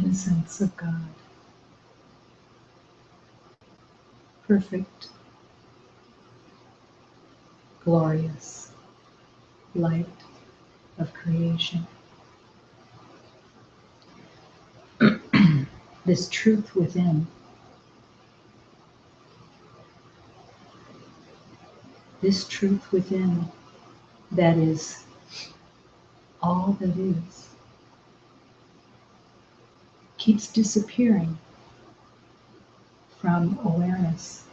innocence of God. Perfect, glorious light of creation. This truth within, that is all that is, keeps disappearing from awareness.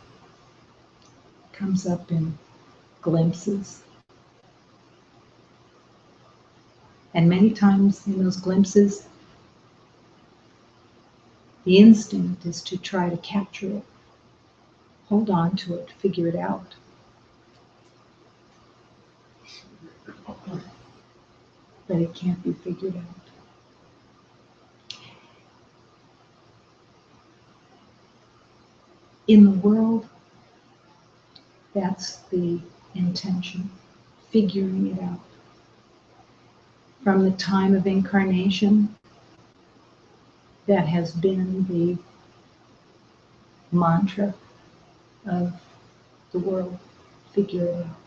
Comes up in glimpses. And many times in those glimpses, the instinct is to try to capture it, hold on to it, figure it out. But it can't be figured out. In the world, that's the intention, figuring it out. From the time of incarnation, that has been the mantra of the world. Figure it out.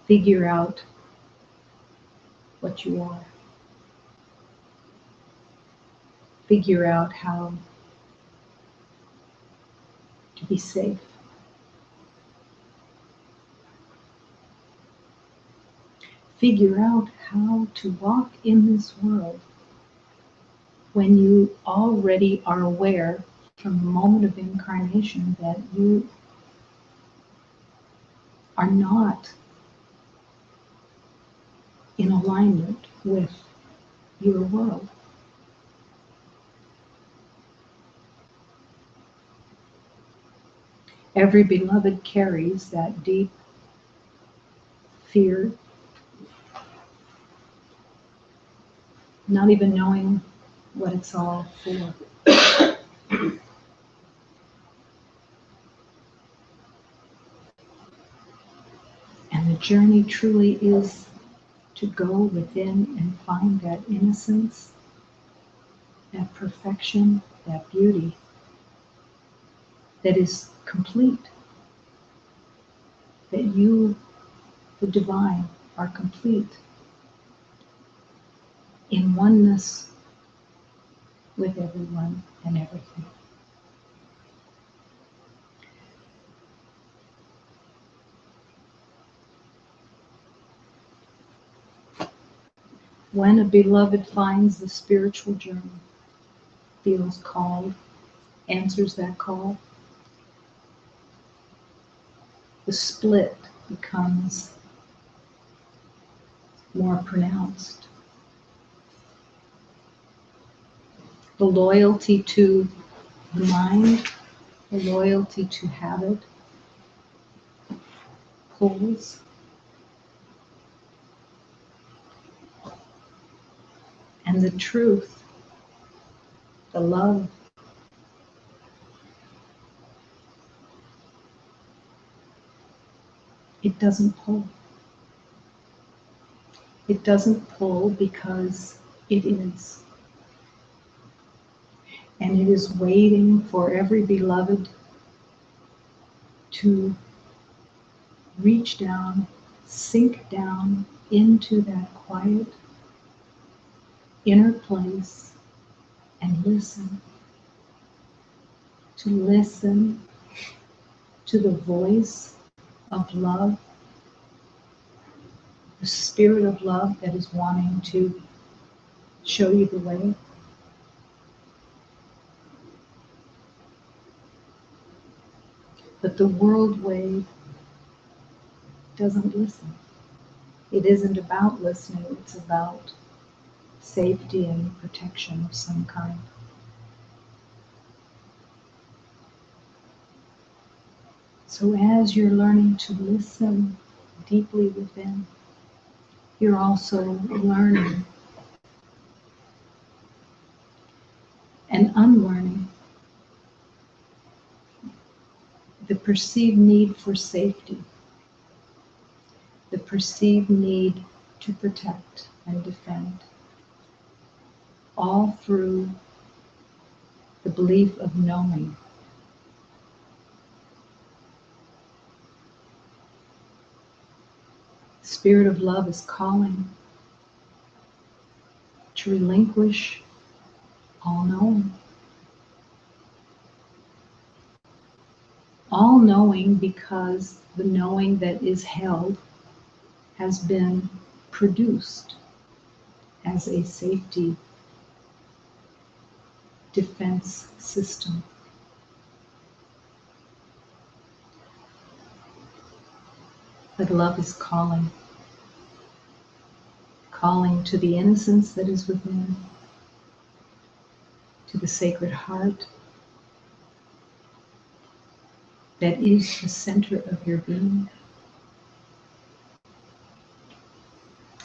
Figure out what you are. Figure out how to be safe. Figure out how to walk in this world when you already are aware from the moment of incarnation that you are not in alignment with your world. Every beloved carries that deep fear, not even knowing what it's all for. And the journey truly is to go within and find that innocence, that perfection, that beauty that is complete. That you, the divine, are complete in oneness with everyone and everything. When a beloved finds the spiritual journey, feels called, answers that call, the split becomes more pronounced. The loyalty to the mind, the loyalty to habit, pulls. And the truth, the love, it doesn't pull. It doesn't pull because it is. And it is waiting for every beloved to reach down, sink down into that quiet inner place and listen. To listen to the voice of love, the spirit of love that is wanting to show you the way. But the world way doesn't listen. It isn't about listening, it's about safety and protection of some kind. So as you're learning to listen deeply within, you're also learning and unlearning the perceived need for safety, the perceived need to protect and defend. all through the belief of knowing. The Spirit of love is calling to relinquish all knowing. All knowing because the knowing that is held has been produced as a safety defense system. But love is calling to the innocence that is within, to the sacred heart that is the center of your being,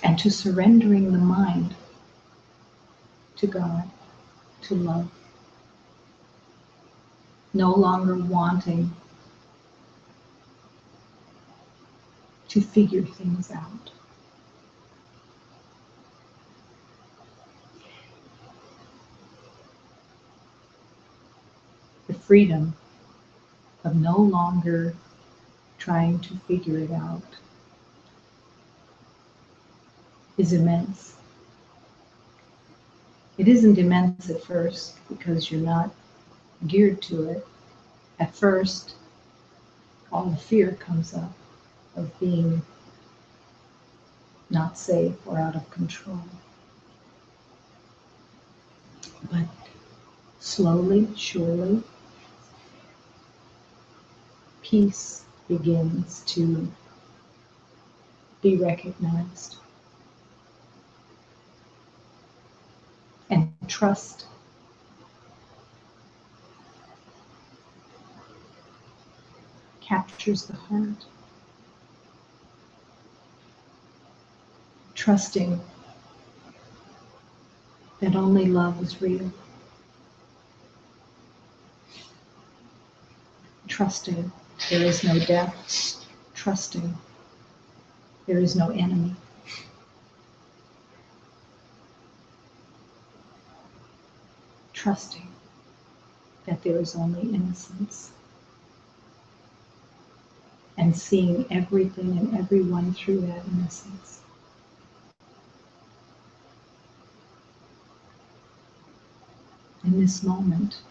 and to surrendering the mind to God, to love. No longer wanting to figure things out. The freedom of no longer trying to figure it out is immense. It isn't immense at first because you're not geared to it. At first, all the fear comes up of being not safe or out of control. But slowly, surely, peace begins to be recognized. And trust captures the heart. Trusting that only love is real. Trusting there is no death. Trusting there is no enemy. Trusting that there is only innocence. And seeing everything and everyone through that innocence. In this moment,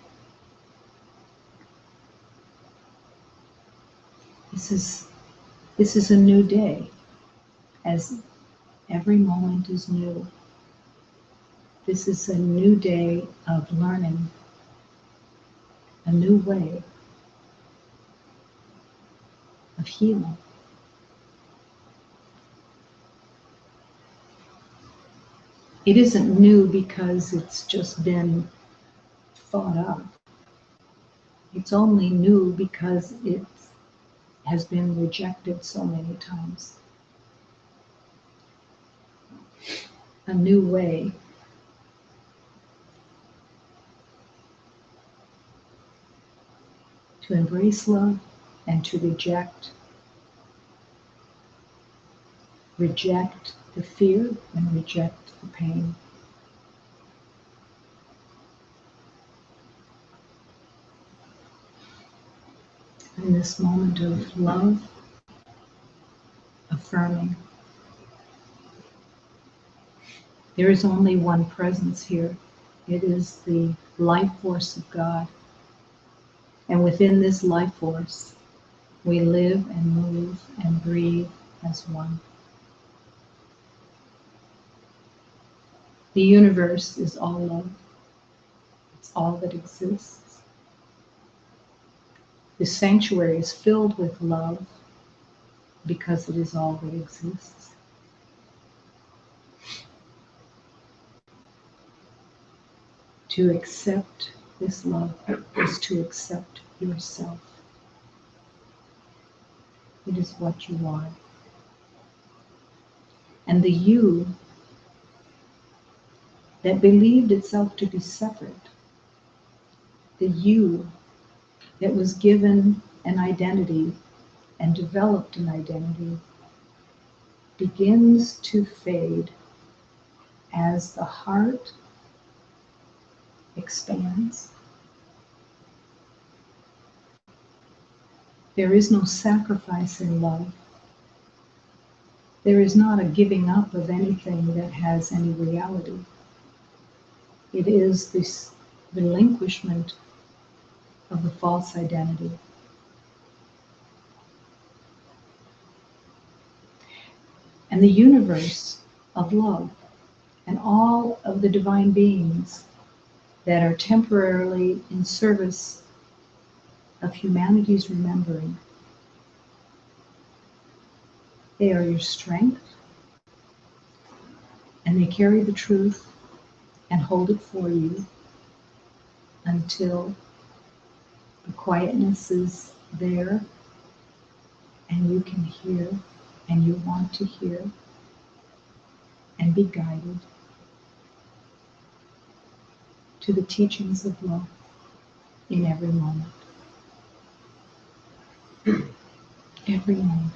this is a new day, as every moment is new. This is a new day of learning, a new way of healing. It isn't new because it's just been thought up. It's only new because it has been rejected so many times. A new way to embrace love and to reject the fear and reject the pain. In this moment of love, affirming, there is only one presence here. It is the life force of God. And within this life force, we live and move and breathe as one. The universe is all love. It's all that exists. The sanctuary is filled with love because it is all that exists. To accept this love is to accept yourself. It is what you are. And the you that believed itself to be separate, the you that was given an identity and developed an identity, begins to fade as the heart expands. There is no sacrifice in love. There is not a giving up of anything that has any reality. It is this relinquishment of the false identity. And the universe of love and all of the divine beings that are temporarily in service of humanity's remembering, they are your strength, and they carry the truth and hold it for you until the quietness is there and you can hear and you want to hear and be guided to the teachings of love in every moment. Every moment.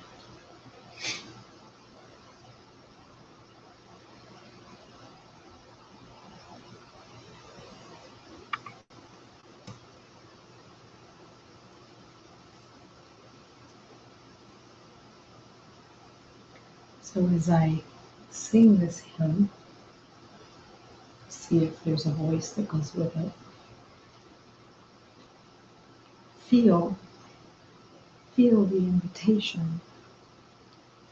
So as I sing this hymn, see if there's a voice that goes with it. Feel the invitation.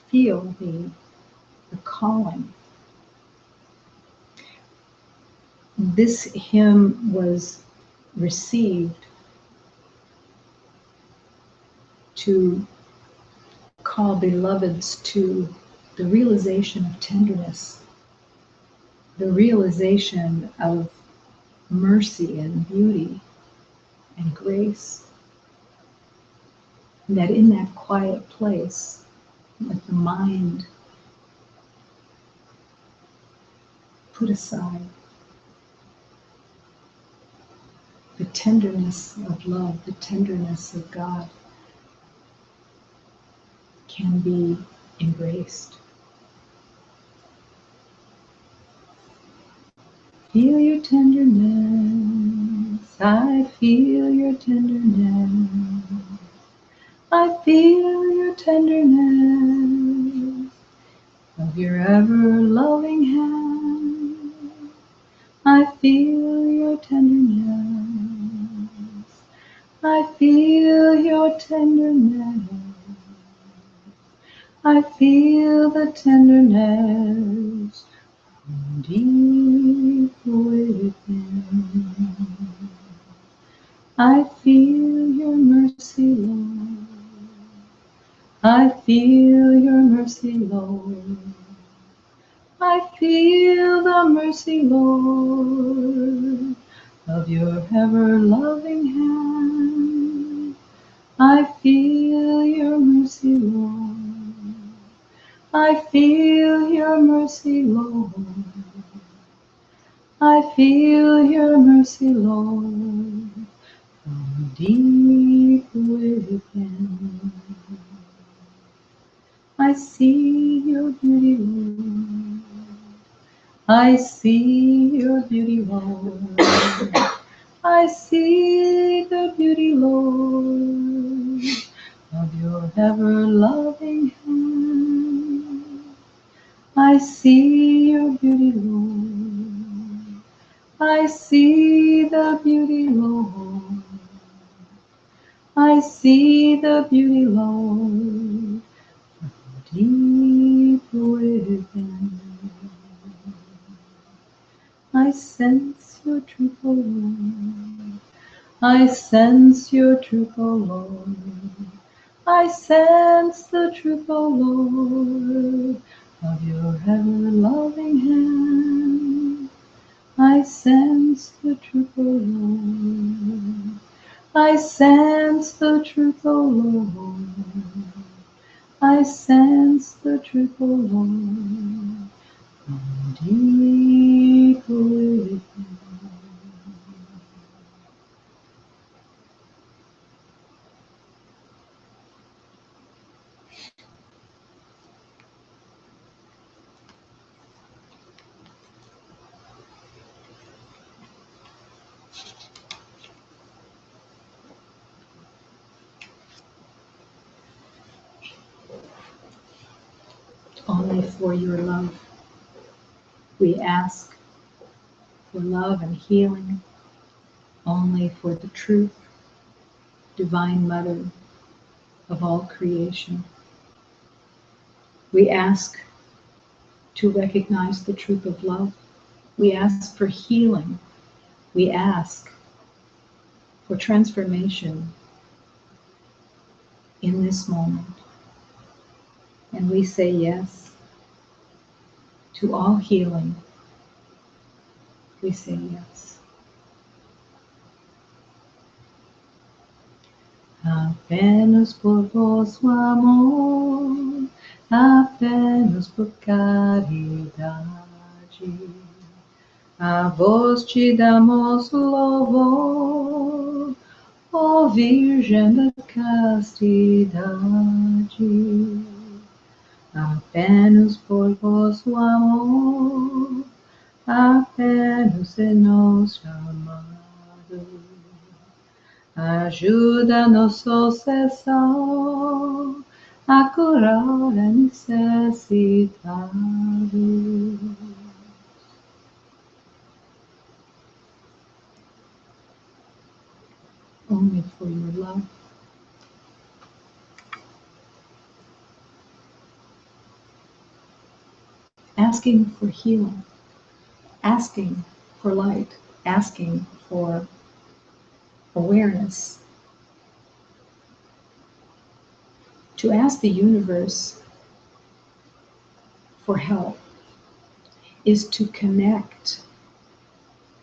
Feel the calling. This hymn was received to call beloveds to the realization of tenderness, the realization of mercy and beauty and grace. And that in that quiet place, with the mind put aside, the tenderness of love, the tenderness of God can be embraced. Feel your tenderness, I feel your tenderness, I feel your tenderness of your ever-loving hand. I feel your tenderness, I feel your tenderness, I feel the tenderness from deep within. I feel your mercy, Lord. I feel your mercy, Lord. I feel the mercy, Lord, of your ever-loving hand. I feel your mercy, Lord. I feel your mercy, Lord. I feel your mercy, Lord, from deep within. I see your beauty, Lord. I see your beauty, Lord. I see the beauty, Lord, of your ever-loving hand. I see your beauty, Lord. I see the beauty, Lord. I see the beauty, Lord, deep within. I sense your truth, O Lord. I sense your truth, O Lord. I sense the truth, O Lord, of your ever-loving hand. I sense the truth, O Lord. I sense the truth, O Lord. I sense the truth, O Lord, from deep within. only for your love. We ask for love and healing only for the truth, Divine Mother of all creation. We ask to recognize the truth of love. We ask for healing. We ask for transformation in this moment. And we say yes to all healing. We say yes. Apenas por vosso amor, apenas por caridade, a vós te damos louvor, ó Virgem da castidade. Apenas por vosso amor, apenas é nosso chamado. Ajuda-nos, Senhor, a curar necessitados. Only for your love. Asking for healing, asking for light, asking for awareness. To ask the universe for help is to connect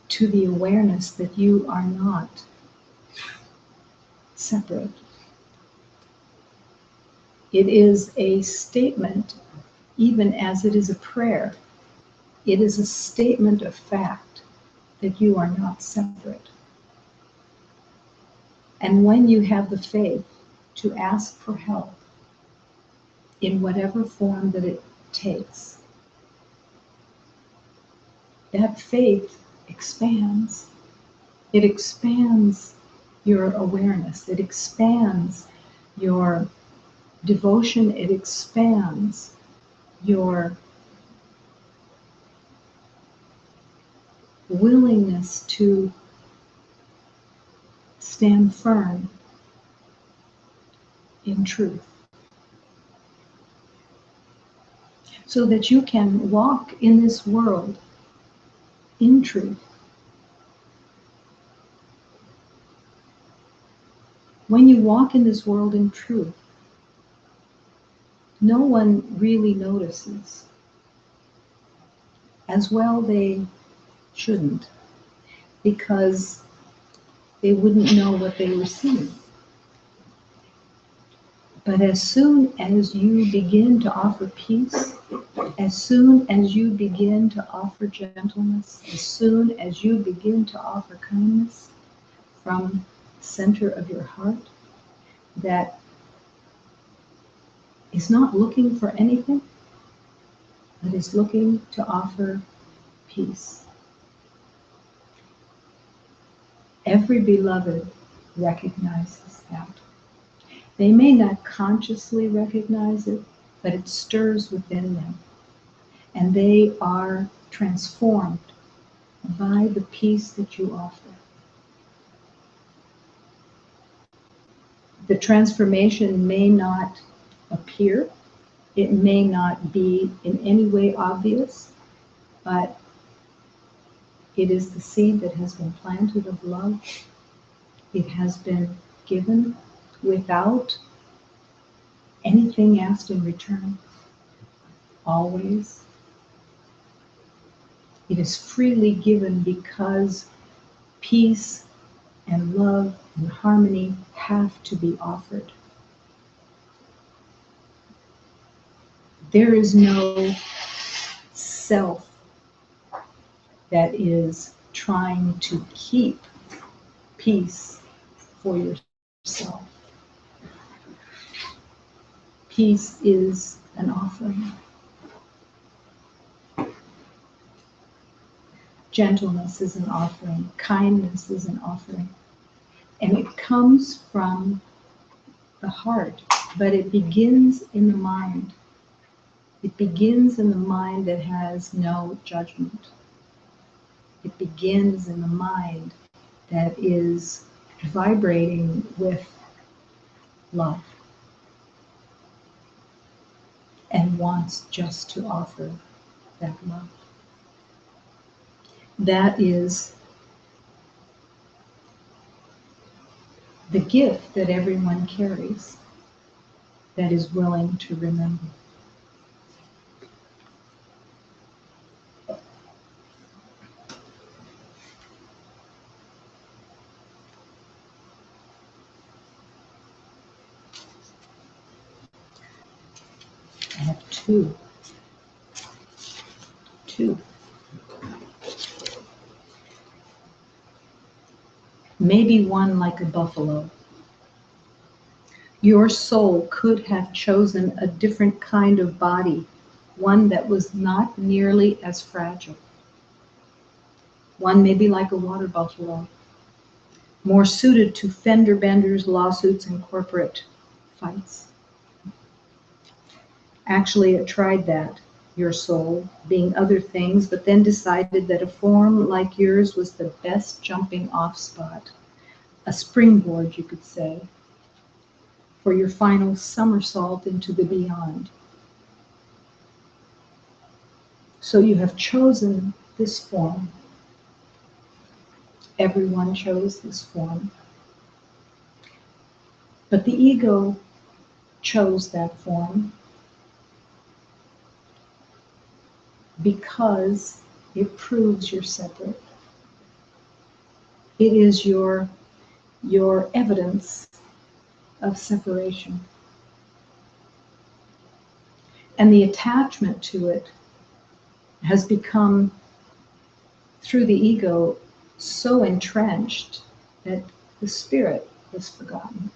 to the awareness that you are not separate. It is a statement, even as it is a prayer. It is a statement of fact that you are not separate. And when you have the faith to ask for help, in whatever form that it takes, that faith expands. It expands your awareness. It expands your devotion. It expands your willingness to stand firm in truth, so that you can walk in this world in truth. When you walk in this world in truth, no one really notices. As well, they shouldn't, because they wouldn't know what they were seeing. But as soon as you begin to offer peace, as soon as you begin to offer gentleness, as soon as you begin to offer kindness from the center of your heart, that is not looking for anything, but is looking to offer peace. Every beloved recognizes that. They may not consciously recognize it, but it stirs within them. And they are transformed by the peace that you offer. The transformation may not appear, it may not be in any way obvious, but it is the seed that has been planted of love. It has been given without anything asked in return, always. It is freely given because peace and love and harmony have to be offered. There is no self that is trying to keep peace for yourself. Peace is an offering. Gentleness is an offering. Kindness is an offering. And it comes from the heart, but it begins in the mind. It begins in the mind that has no judgment. It begins in the mind that is vibrating with love and wants just to offer that love. That is the gift that everyone carries that is willing to remember. I have two. Maybe one like a buffalo. Your soul could have chosen a different kind of body, one that was not nearly as fragile. One maybe like a water buffalo, more suited to fender benders, lawsuits, and corporate fights. Actually, it tried that, your soul, being other things, but then decided that a form like yours was the best jumping off spot, a springboard, you could say, for your final somersault into the beyond. So you have chosen this form. Everyone chose this form. But the ego chose that form because it proves you're separate. It is your evidence of separation. And the attachment to it has become, through the ego, so entrenched that the spirit was forgotten.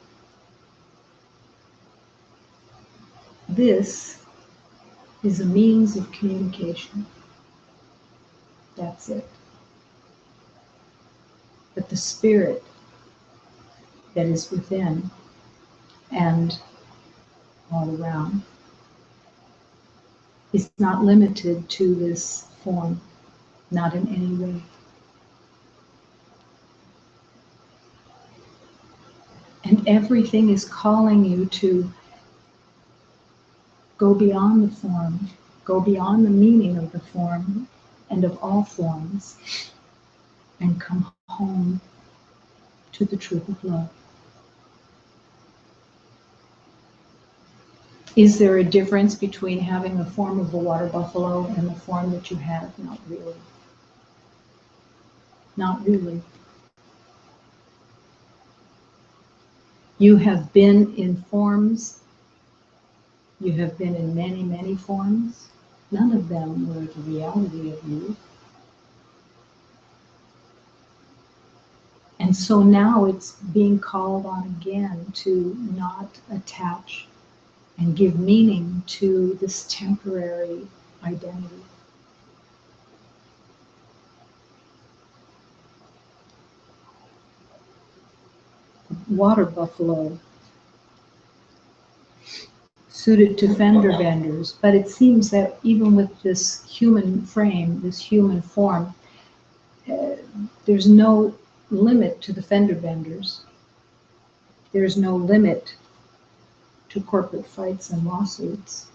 This is a means of communication. That's it. But the spirit that is within and all around is not limited to this form, not in any way. And everything is calling you to go beyond the form, go beyond the meaning of the form and of all forms, and come home to the truth of love. Is there a difference between having the form of a water buffalo and the form that you have? Not really. Not really. You have been in forms. You have been in many, many forms. None of them were the reality of you. And so now it's being called on again to not attach and give meaning to this temporary identity. Water buffalo, suited to fender benders, but it seems that even with this human frame, this human form, there's no limit to the fender benders. There's no limit to corporate fights and lawsuits.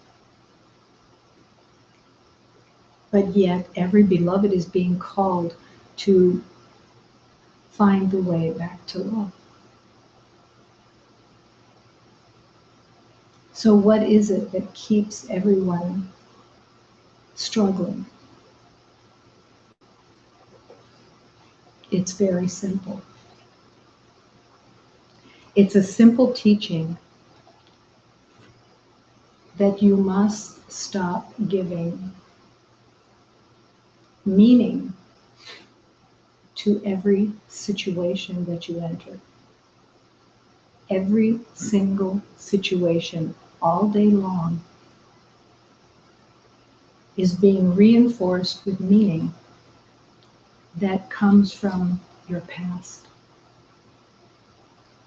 But yet, every beloved is being called to find the way back to love. So what is it that keeps everyone struggling? It's very simple. It's a simple teaching that you must stop giving meaning to every situation that you enter. Every single situation all day long is being reinforced with meaning that comes from your past.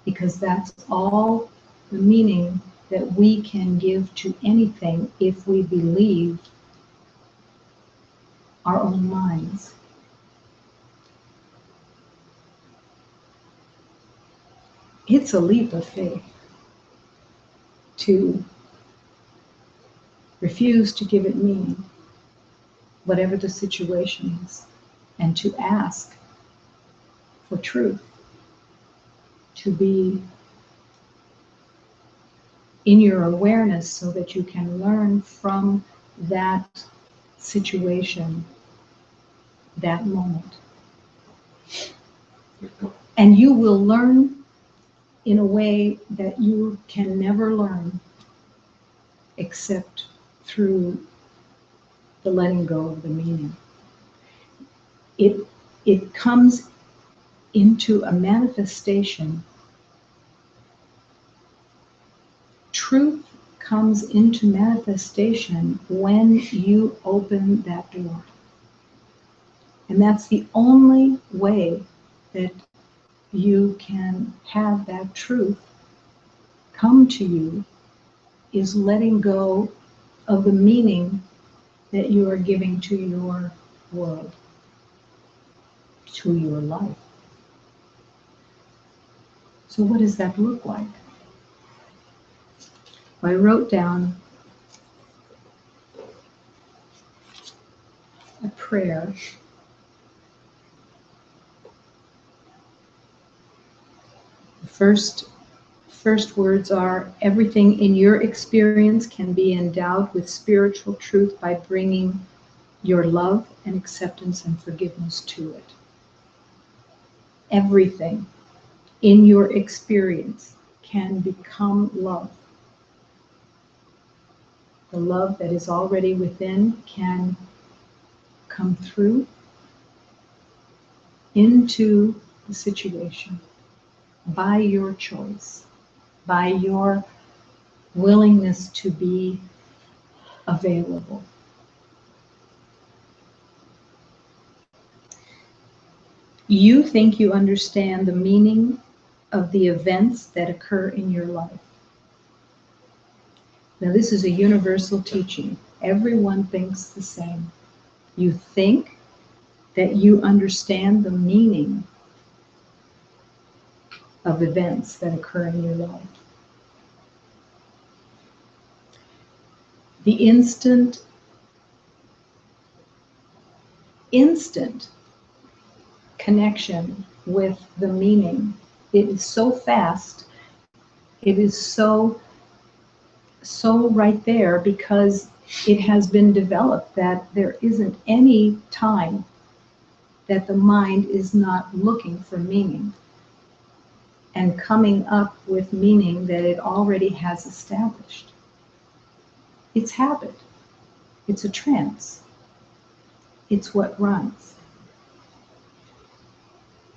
Because that's all the meaning that we can give to anything if we believe our own minds. It's a leap of faith to refuse to give it meaning, whatever the situation is, and to ask for truth, to be in your awareness so that you can learn from that situation, that moment. And you will learn in a way that you can never learn except through the letting go of the meaning. It comes into a manifestation. Truth comes into manifestation when you open that door. And that's the only way that you can have that truth come to you, is letting go of the meaning that you are giving to your world, to your life. So what does that look like? I wrote down a prayer. The first words are, everything in your experience can be endowed with spiritual truth by bringing your love and acceptance and forgiveness to it. Everything in your experience can become love. The love that is already within can come through into the situation by your choice, by your willingness to be available. You think you understand the meaning of the events that occur in your life. Now, this is a universal teaching. Everyone thinks the same. You think that you understand the meaning of events that occur in your life. The instant connection with the meaning, it is so fast, it is so right there, because it has been developed that there isn't any time that the mind is not looking for meaning and coming up with meaning that it already has established. It's habit. It's a trance. It's what runs.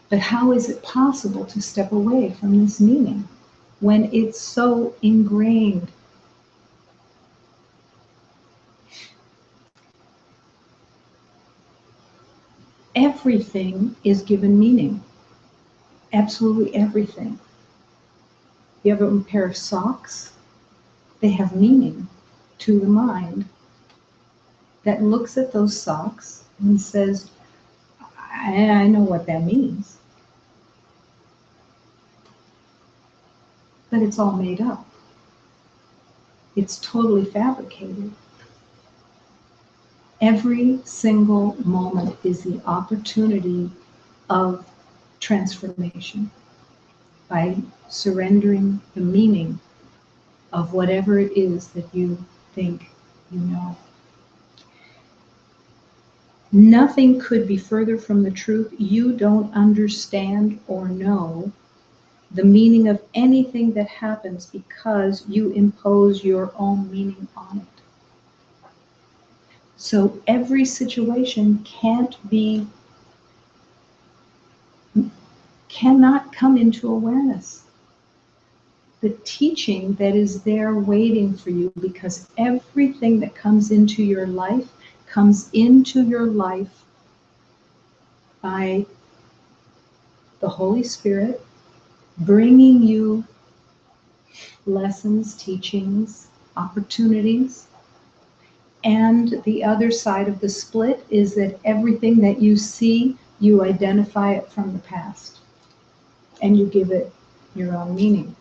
But how is it possible to step away from this meaning when it's so ingrained? Everything is given meaning. Absolutely everything. You have a pair of socks, they have meaning to the mind that looks at those socks and says, I know what that means. But it's all made up. It's totally fabricated. Every single moment is the opportunity of transformation by surrendering the meaning of whatever it is that you think you know. Nothing could be further from the truth. You don't understand or know the meaning of anything that happens because you impose your own meaning on it. So every situation cannot come into awareness. The teaching that is there waiting for you, because everything that comes into your life comes into your life by the Holy Spirit bringing you lessons, teachings, opportunities. And the other side of the split is that everything that you see, you identify it from the past and you give it your own meaning.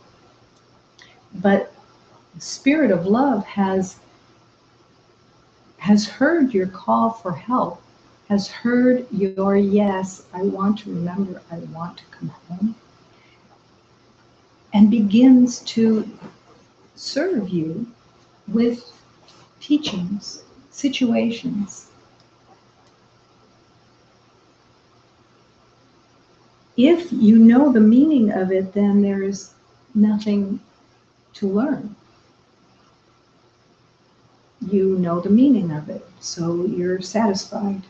But the Spirit of Love has heard your call for help, has heard your yes, I want to remember, I want to come home, and begins to serve you with teachings, situations. If you know the meaning of it, then there's nothing to learn. You know the meaning of it, so you're satisfied,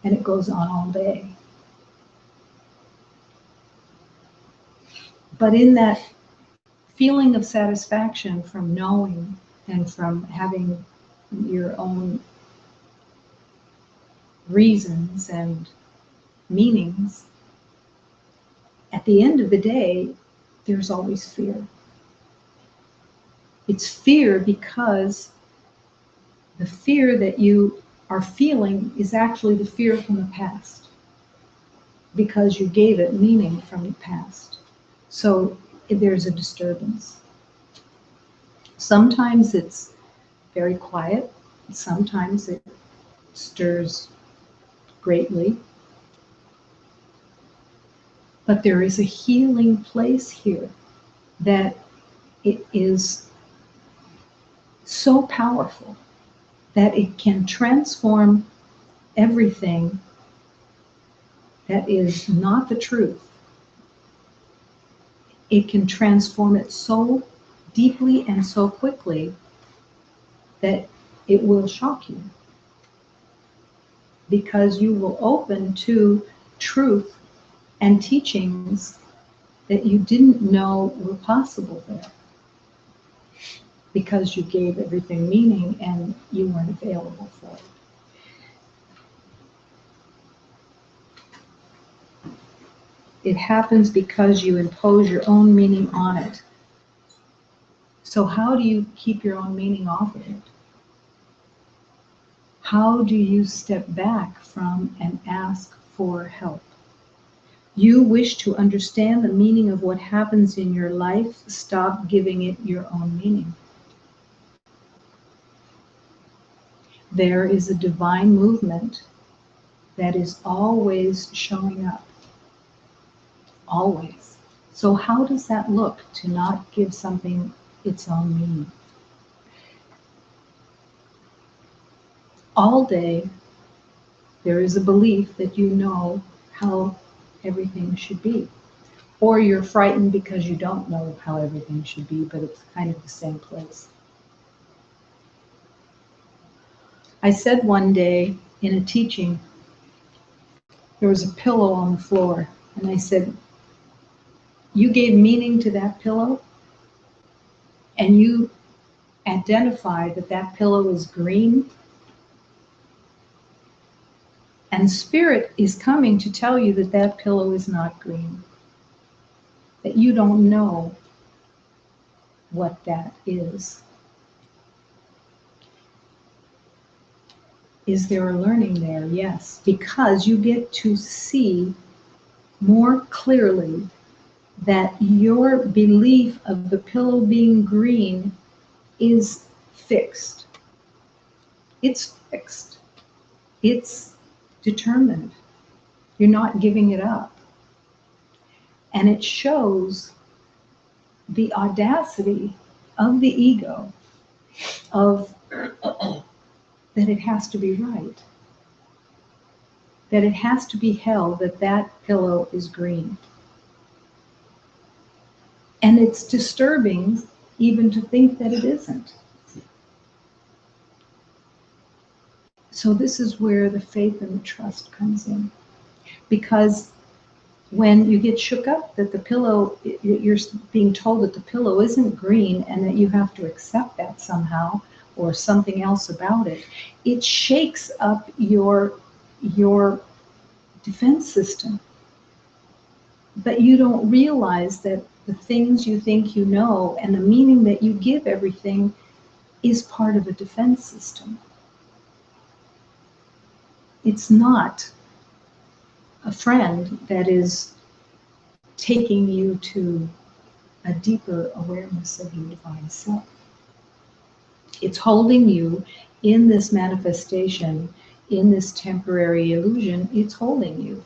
and it goes on all day. But in that feeling of satisfaction from knowing and from having your own reasons and meanings, at the end of the day, there's always fear. It's fear because the fear that you are feeling is actually the fear from the past, because you gave it meaning from the past. So there's a disturbance. Sometimes it's very quiet, sometimes it stirs greatly. But there is a healing place here that it is so powerful that it can transform everything that is not the truth. It can transform it so deeply and so quickly that it will shock you, because you will open to truth and teachings that you didn't know were possible there, because you gave everything meaning and you weren't available for it. It happens because you impose your own meaning on it. So how do you keep your own meaning off of it? How do you step back from and ask for help? You wish to understand the meaning of what happens in your life. Stop giving it your own meaning. There is a divine movement that is always showing up. Always. So how does that look to not give something its own meaning? All day, there is a belief that you know how everything should be. Or you're frightened because you don't know how everything should be, but it's kind of the same place. I said one day in a teaching, there was a pillow on the floor, and I said, you gave meaning to that pillow, and you identified that that pillow is green, and Spirit is coming to tell you that that pillow is not green, that you don't know what that is. Is there a learning there? Yes, because you get to see more clearly that your belief of the pillow being green is fixed. It's fixed. It's determined. You're not giving it up. And it shows the audacity of the ego of that it has to be right. That it has to be held that that pillow is green. And it's disturbing even to think that it isn't. So this is where the faith and the trust comes in. Because when you get shook up that the pillow, you're being told that the pillow isn't green and that you have to accept that somehow or something else about it, it shakes up your defense system. But you don't realize that The things you think you know and the meaning that you give everything is part of a defense system. It's not a friend that is taking you to a deeper awareness of your divine self. It's holding you in this manifestation, in this temporary illusion, it's holding you.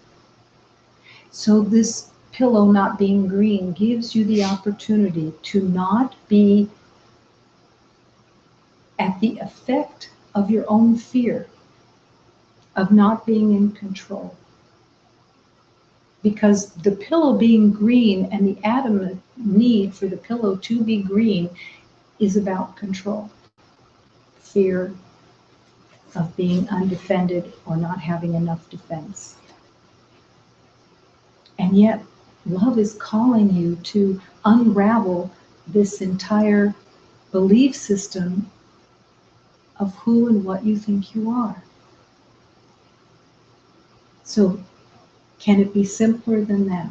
So this pillow not being green gives you the opportunity to not be at the effect of your own fear, of not being in control. Because the pillow being green and the adamant need for the pillow to be green is about control. Fear of being undefended or not having enough defense. And yet, love is calling you to unravel this entire belief system of who and what you think you are. So, can it be simpler than that?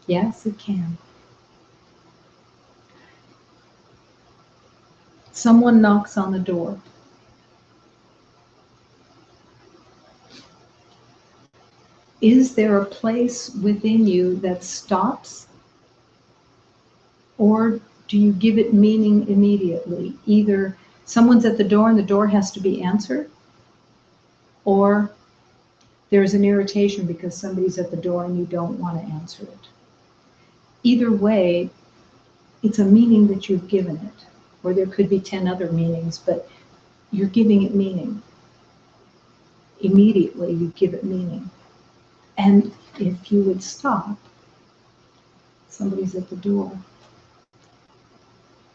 Yes, it can. Someone knocks on the door. Is there a place within you that stops? Or do you give it meaning immediately? Either someone's at the door and the door has to be answered, or there's an irritation because somebody's at the door and you don't want to answer it. Either way, it's a meaning that you've given it. Or there could be 10 other meanings, but you're giving it meaning. Immediately you give it meaning. And if you would stop, somebody's at the door.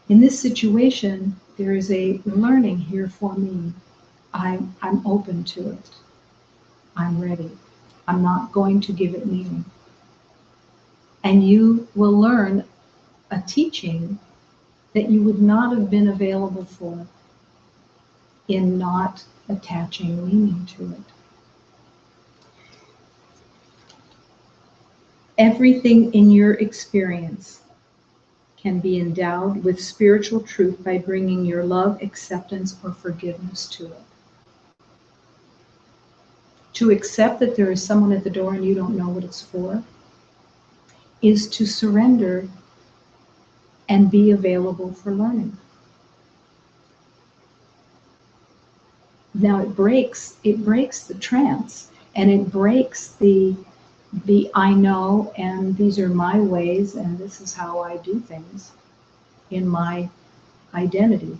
In this situation, there is a learning here for me. I'm open to it. I'm ready. I'm not going to give it meaning. And you will learn a teaching that you would not have been available for in not attaching meaning to it. Everything in your experience can be endowed with spiritual truth by bringing your love, acceptance, or forgiveness to it. To accept that there is someone at the door and you don't know what it's for is to surrender and be available for learning. Now it breaks the trance, and it breaks the I know, and these are my ways, and this is how I do things in my identity.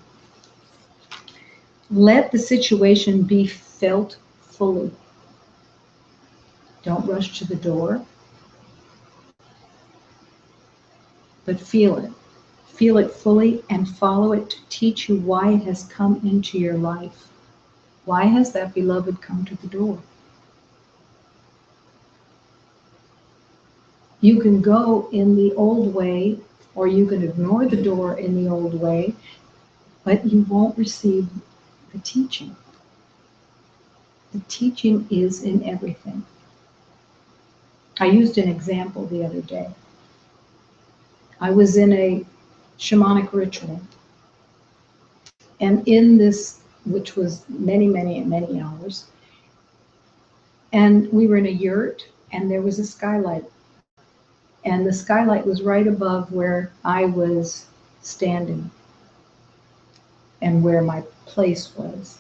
Let the situation be felt fully. Don't rush to the door, but feel it. Feel it fully and follow it to teach you why it has come into your life. Why has that beloved come to the door? You can go in the old way, or you can ignore the door in the old way, but you won't receive the teaching. The teaching is in everything. I used an example the other day. I was in a shamanic ritual, and in this, which was many hours, and we were in a yurt, and there was a skylight. And the skylight was right above where I was standing and where my place was.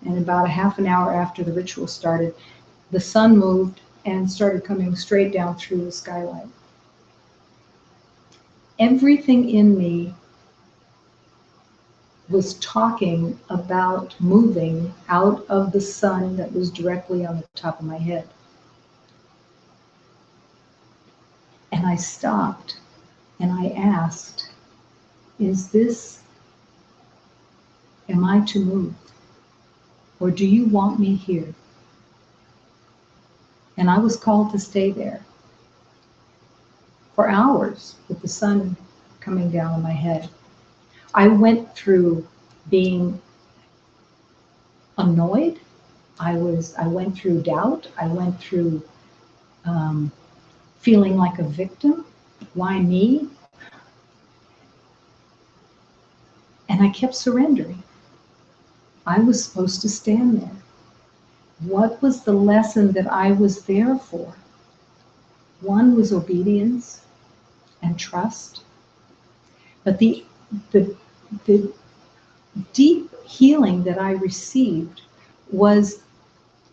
And about a half an hour after the ritual started, the sun moved and started coming straight down through the skylight. Everything in me was talking about moving out of the sun that was directly on the top of my head. And I stopped and I asked, am I to move? Or do you want me here? And I was called to stay there for hours with the sun coming down on my head. I went through being annoyed. I went through doubt. I went through feeling like a victim. Why me? And I kept surrendering. I was supposed to stand there. What was the lesson that I was there for? One was obedience and trust. But the deep healing that I received was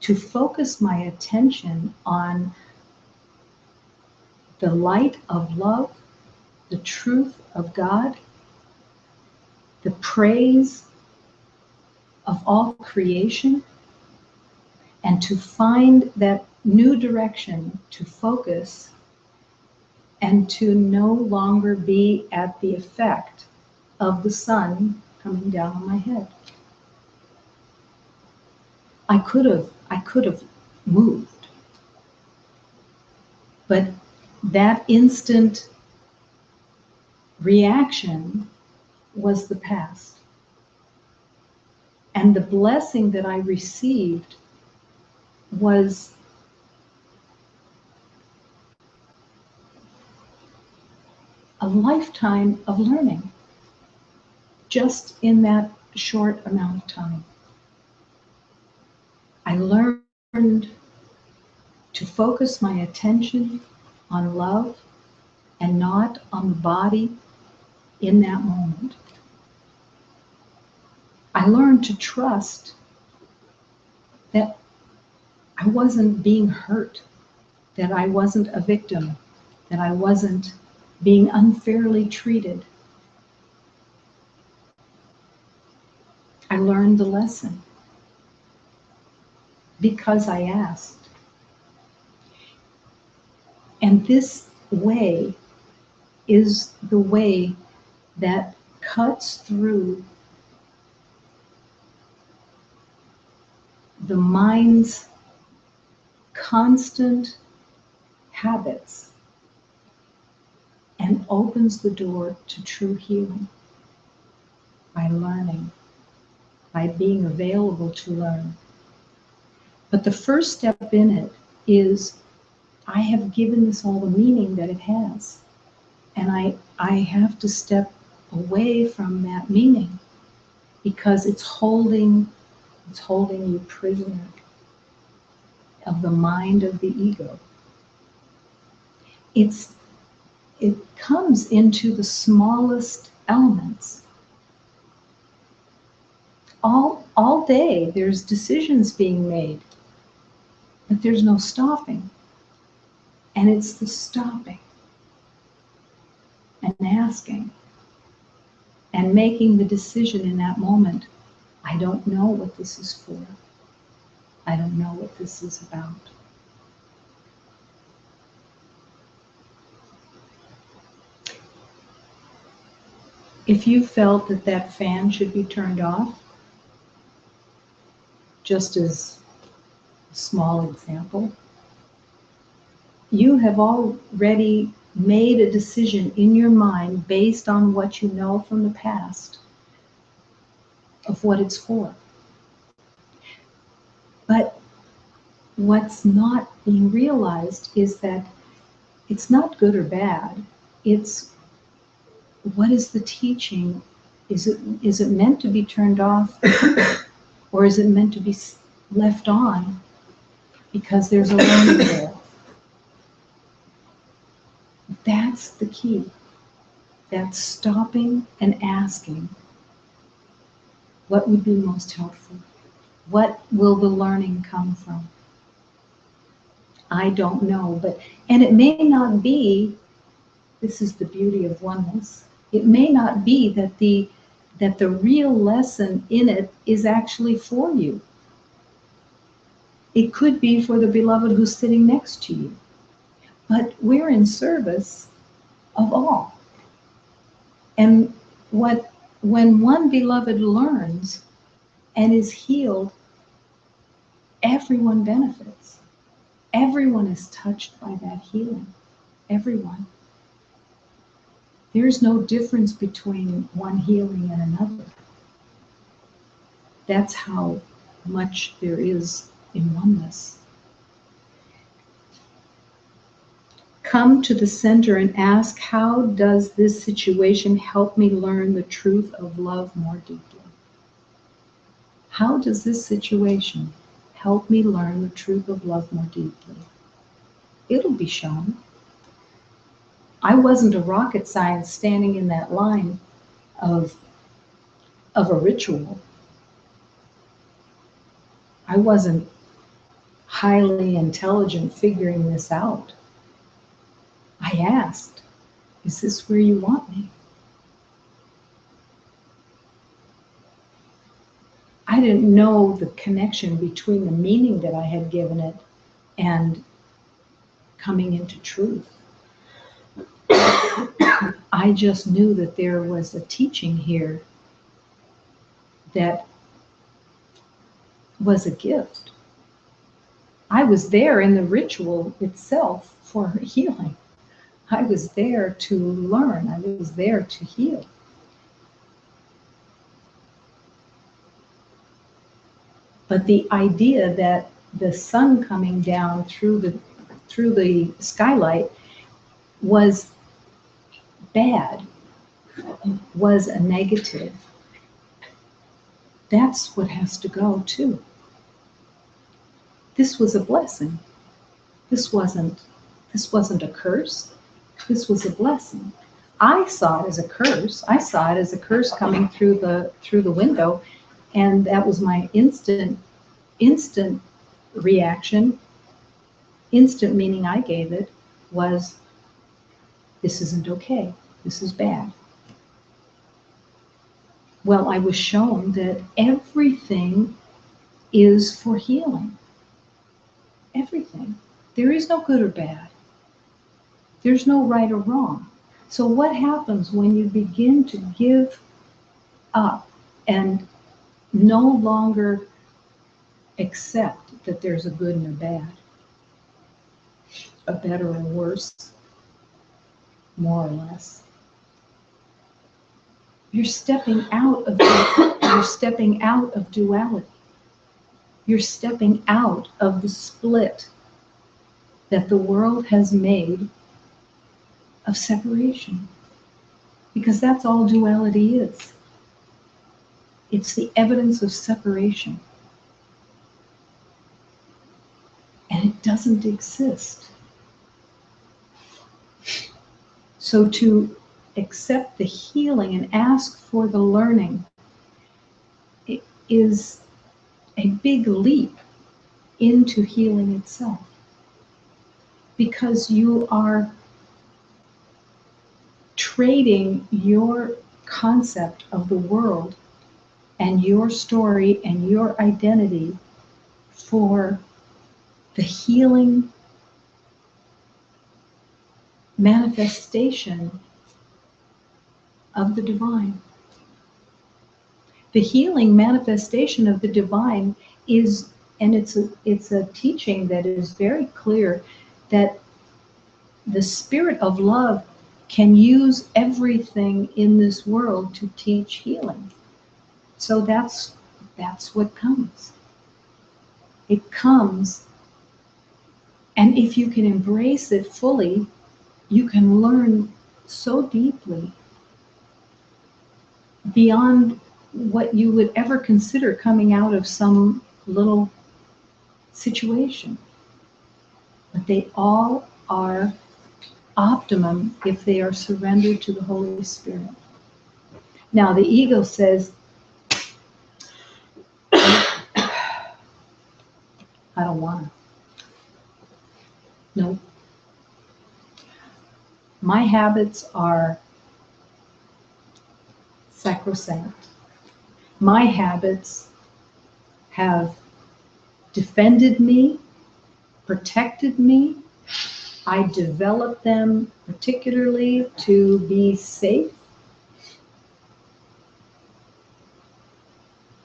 to focus my attention on the light of love, the truth of God, the praise of all creation, and to find that new direction to focus and to no longer be at the effect of the sun coming down on my head. I could have moved, but that instant reaction was the past. And the blessing that I received was a lifetime of learning, just in that short amount of time. I learned to focus my attention on love and not on the body in that moment. I learned to trust that I wasn't being hurt, that I wasn't a victim, that I wasn't being unfairly treated. I learned the lesson because I asked. And this way is the way that cuts through the mind's constant habits and opens the door to true healing by learning, by being available to learn. But the first step in it is I have given this all the meaning that it has. And I have to step away from that meaning because it's holding you prisoner of the mind of the ego. It comes into the smallest elements. All day there's decisions being made, but there's no stopping. And it's the stopping and asking and making the decision in that moment. I don't know what this is for. I don't know what this is about. If you felt that that fan should be turned off, just as a small example, you have already made a decision in your mind based on what you know from the past of what it's for. But what's not being realized is that it's not good or bad. It's what is the teaching? Is it meant to be turned off or is it meant to be left on because there's a learning there? That's the key. That's stopping and asking, what would be most helpful? What will the learning come from? I don't know, and it may not be, this is the beauty of oneness, it may not be that the real lesson in it is actually for you. It could be for the beloved who's sitting next to you. But we're in service of all. And when one beloved learns and is healed, everyone benefits. Everyone is touched by that healing. Everyone. There's no difference between one healing and another. That's how much there is in oneness. come to the center and ask, how does this situation help me learn the truth of love more deeply? How does this situation help me learn the truth of love more deeply? It'll be shown. I wasn't a rocket science standing in that line of a ritual. I wasn't highly intelligent figuring this out. I asked, is this where you want me? I didn't know the connection between the meaning that I had given it and coming into truth. I just knew that there was a teaching here that was a gift. I was there in the ritual itself for healing. I was there to learn. I was there to heal. But the idea that the sun coming down through the skylight was bad, was a negative, that's what has to go too. This was a blessing. This wasn't a curse. This was a blessing. I saw it as a curse. I saw it as a curse coming through the window, and that was my instant reaction. Instant meaning I gave it was, this isn't okay. This is bad. Well, I was shown that everything is for healing. Everything. There is no good or bad. There's no right or wrong. So what happens when you begin to give up and no longer accept that there's a good and a bad, a better or worse, more or less? You're stepping out of duality. You're stepping out of the split that the world has made of separation. Because that's all duality is. It's the evidence of separation. And it doesn't exist. So to accept the healing and ask for the learning, it is a big leap into healing itself. Because you are trading your concept of the world and your story and your identity for the healing manifestation of the divine. The healing manifestation of the divine is, and it's a teaching that is very clear, that the spirit of love can use everything in this world to teach healing. So that's what comes. It comes, and if you can embrace it fully, you can learn so deeply beyond what you would ever consider coming out of some little situation. But they all are optimum if they are surrendered to the Holy Spirit. Now the ego says, I don't want to. No. My habits are sacrosanct. My habits have defended me, protected me. I developed them particularly to be safe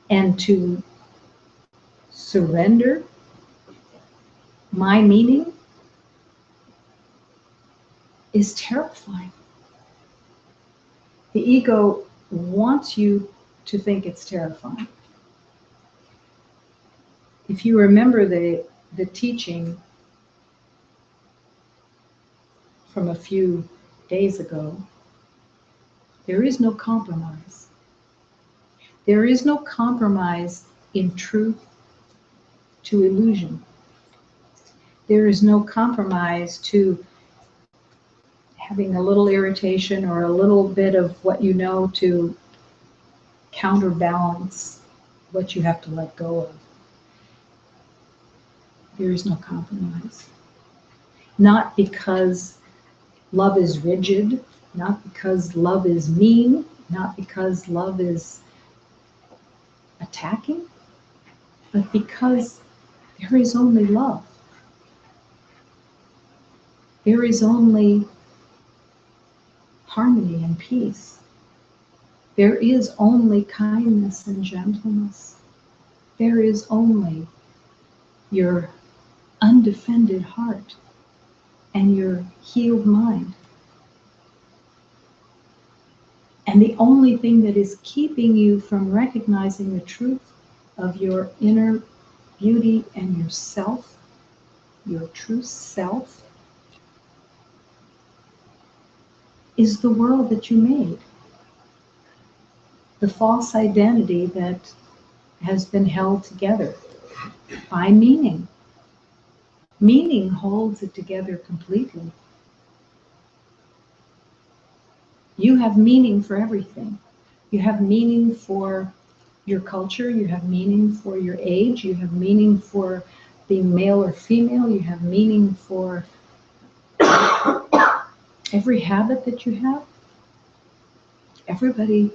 and to surrender my meaning is terrifying. The ego wants you to think it's terrifying. If you remember the teaching from a few days ago, there is no compromise. There is no compromise in truth to illusion. There is no compromise to having a little irritation or a little bit of what you know to counterbalance what you have to let go of. There is no compromise. Not because love is rigid, not because love is mean, not because love is attacking, but because there is only love. There is only harmony and peace. There is only kindness and gentleness. There is only your undefended heart and your healed mind. And the only thing that is keeping you from recognizing the truth of your inner beauty and yourself, your true self, is the world that you made. The false identity that has been held together by meaning. Meaning holds it together completely. You have meaning for everything. You have meaning for your culture, you have meaning for your age, you have meaning for being male or female, you have meaning for every habit that you have. Everybody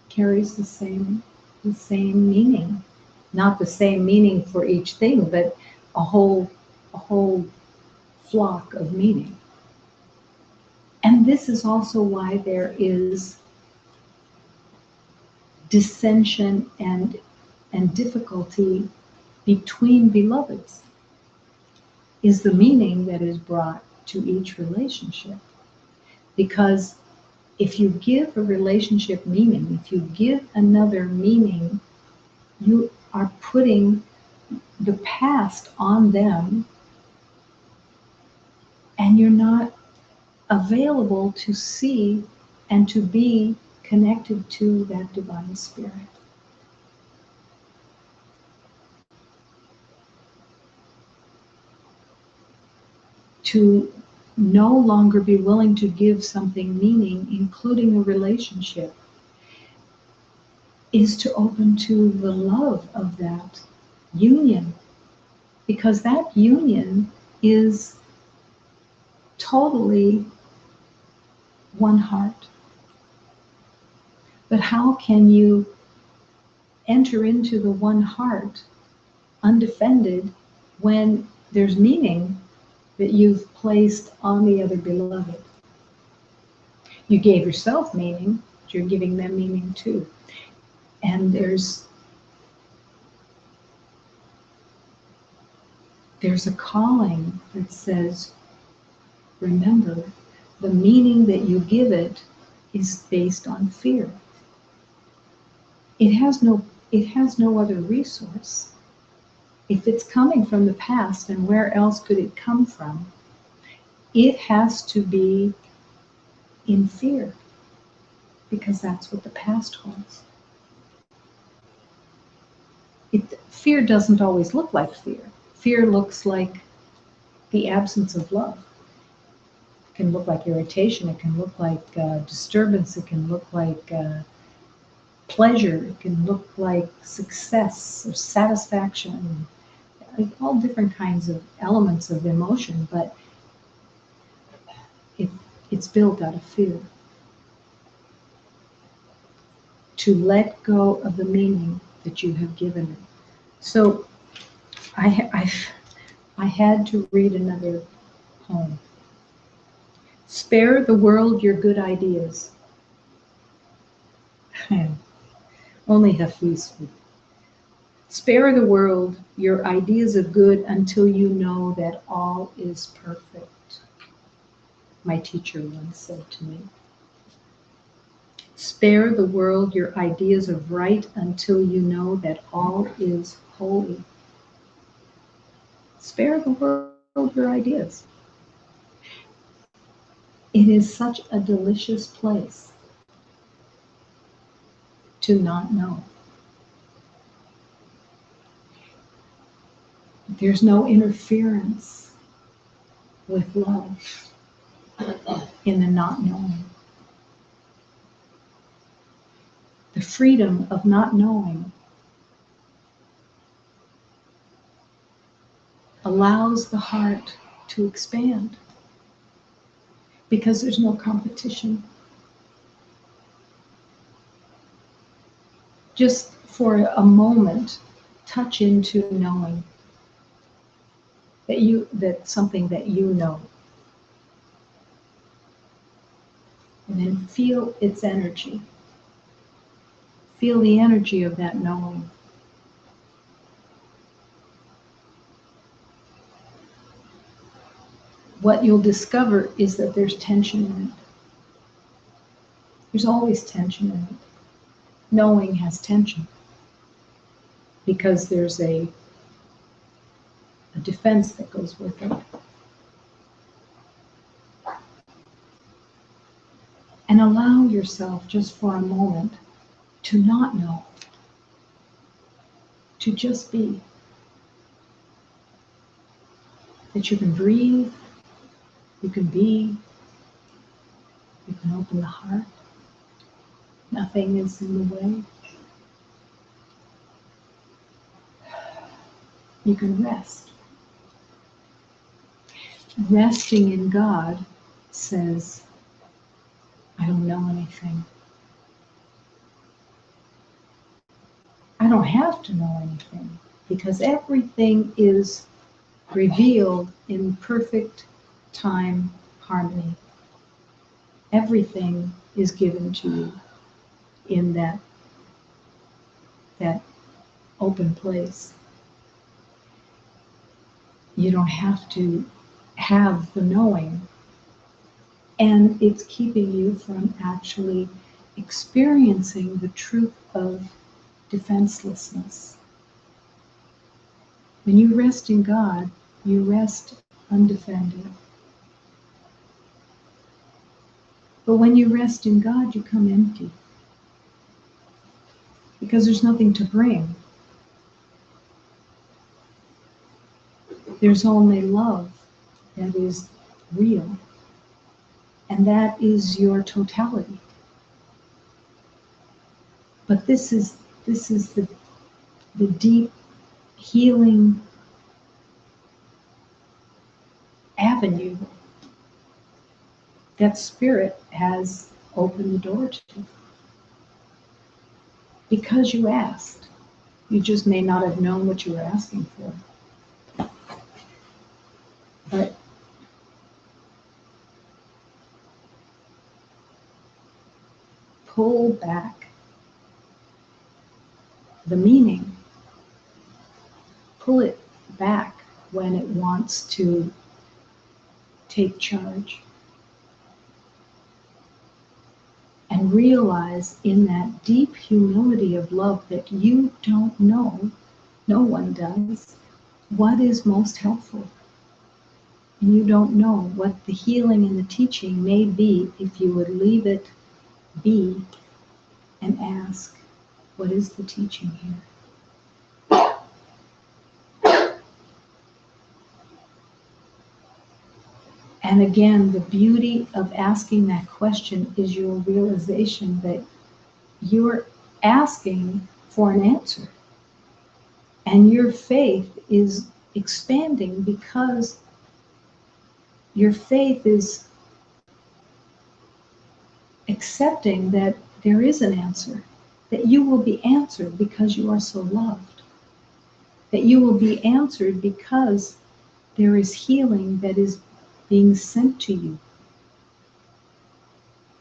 carries the same meaning. Not the same meaning for each thing, but a whole flock of meaning. And this is also why there is dissension and difficulty between beloveds, is the meaning that is brought to each relationship. Because if you give a relationship meaning, if you give another meaning, you are putting the past on them, and you're not available to see and to be connected to that divine spirit. To no longer be willing to give something meaning, including a relationship, is to open to the love of that union, because that union is totally one heart. But how can you enter into the one heart undefended when there's meaning that you've placed on the other beloved? You gave yourself meaning, but you're giving them meaning too. And there's a calling that says, remember, the meaning that you give it is based on fear. It has no other resource. If it's coming from the past, and where else could it come from? It has to be in fear, because that's what the past holds. Fear doesn't always look like fear. Fear looks like the absence of love. It can look like irritation, it can look like disturbance, it can look like pleasure, it can look like success or satisfaction, like all different kinds of elements of emotion, but it's built out of fear. To let go of the meaning that you have given it. So I had to read another poem. Spare the world your good ideas. Only Hafiz would. Spare the world your ideas of good until you know that all is perfect. My teacher once said to me. Spare the world your ideas of right until you know that all is holy. Spare the world your ideas. It is such a delicious place to not know. There's no interference with love in the not knowing. The freedom of not knowing allows the heart to expand because there's no competition. Just for a moment, touch into knowing that something that you know. And then feel its energy. Feel the energy of that knowing. What you'll discover is that there's tension in it. There's always tension in it. Knowing has tension because there's a defense that goes with it. And allow yourself just for a moment to not know, to just be. That you can breathe, you can be, you can open the heart. Nothing is in the way. You can rest. Resting in God says, I don't know anything. I don't have to know anything because everything is revealed in perfect time harmony. Everything is given to you in that open place. You don't have to have the knowing, and it's keeping you from actually experiencing the truth of defenselessness. When you rest in God, you rest undefended. But when you rest in God, you come empty. Because there's nothing to bring. There's only love that is real. And that is your totality. But this is the deep healing avenue that Spirit has opened the door to. Because you asked. You just may not have known what you were asking for. But pull back the meaning. Pull it back when it wants to take charge. And realize in that deep humility of love that you don't know, no one does, what is most helpful. And you don't know what the healing and the teaching may be if you would leave it be and ask, what is the teaching here? And again, the beauty of asking that question is your realization that you're asking for an answer. And your faith is expanding because your faith is accepting that there is an answer, that you will be answered because you are so loved, that you will be answered because there is healing that is being sent to you.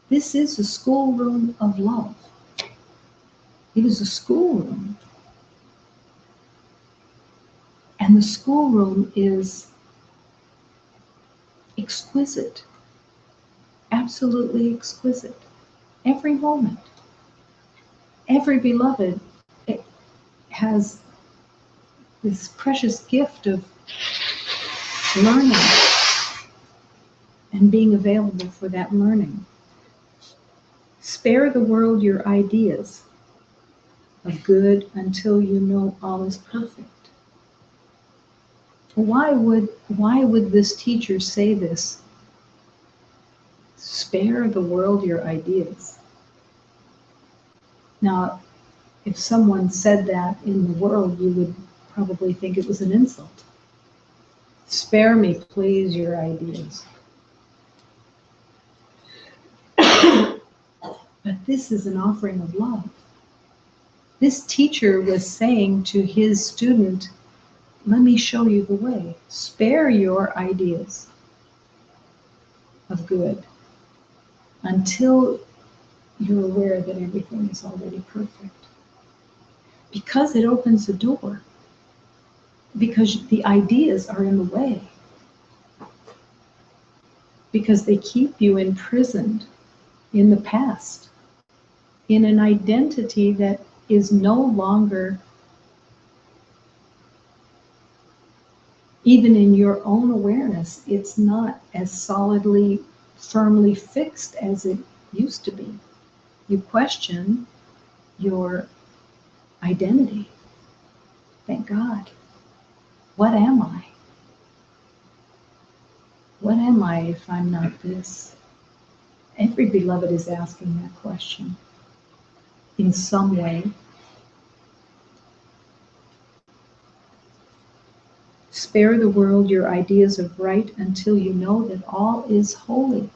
This is a schoolroom of love. It is a schoolroom. And the schoolroom is exquisite, absolutely exquisite. Every moment, every beloved has this precious gift of learning and and being available for that learning. Spare the world your ideas of good until you know all is perfect. Why would this teacher say this? Spare the world your ideas. Now, if someone said that in the world, you would probably think it was an insult. Spare me, please, your ideas. But this is an offering of love. This teacher was saying to his student, let me show you the way. Spare your ideas of good until you're aware that everything is already perfect. Because it opens the door. Because the ideas are in the way. Because they keep you imprisoned in the past, in an identity that is no longer, even in your own awareness, it's not as solidly, firmly fixed as it used to be. You question your identity. Thank God. What am I? What am I if I'm not this? Every beloved is asking that question in some way. Spare the world your ideas of right until you know that all is holy.